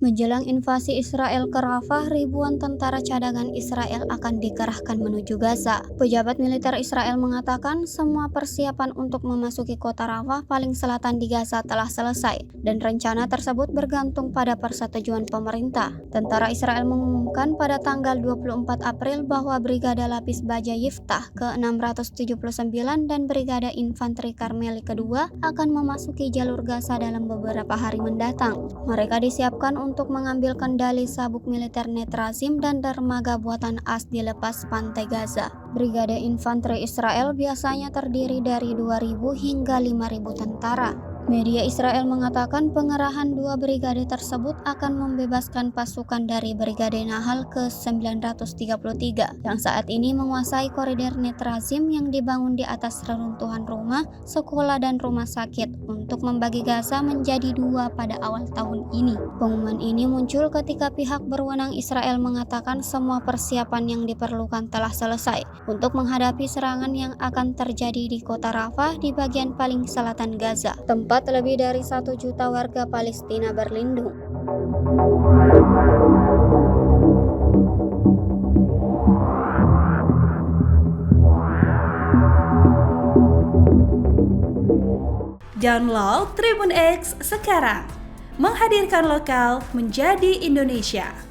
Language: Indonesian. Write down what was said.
Menjelang invasi Israel ke Rafah, ribuan tentara cadangan Israel akan dikerahkan menuju Gaza. Pejabat militer Israel mengatakan semua persiapan untuk memasuki kota Rafah paling selatan di Gaza telah selesai, dan rencana tersebut bergantung pada persetujuan pemerintah. Tentara Israel mengumumkan pada tanggal 24 April bahwa Brigada Lapis Baja Yiftah ke-679 dan Brigada Infanteri Karmeli kedua akan memasuki jalur Gaza dalam beberapa hari mendatang. Mereka disiapkan untuk mengambil kendali sabuk militer Netrazim dan dermaga buatan AS di lepas pantai Gaza. Brigade Infanteri Israel biasanya terdiri dari 2.000 hingga 5.000 tentara. Media Israel mengatakan pengerahan dua brigade tersebut akan membebaskan pasukan dari Brigade Nahal ke-933 yang saat ini menguasai koridor Netrazim yang dibangun di atas reruntuhan rumah, sekolah, dan rumah sakit untuk membagi Gaza menjadi dua pada awal tahun ini. Pengumuman ini muncul ketika pihak berwenang Israel mengatakan semua persiapan yang diperlukan telah selesai untuk menghadapi serangan yang akan terjadi di kota Rafah di bagian paling selatan Gaza, tempat lebih dari 1 juta warga Palestina berlindung. Download Tribun X sekarang, menghadirkan lokal menjadi Indonesia.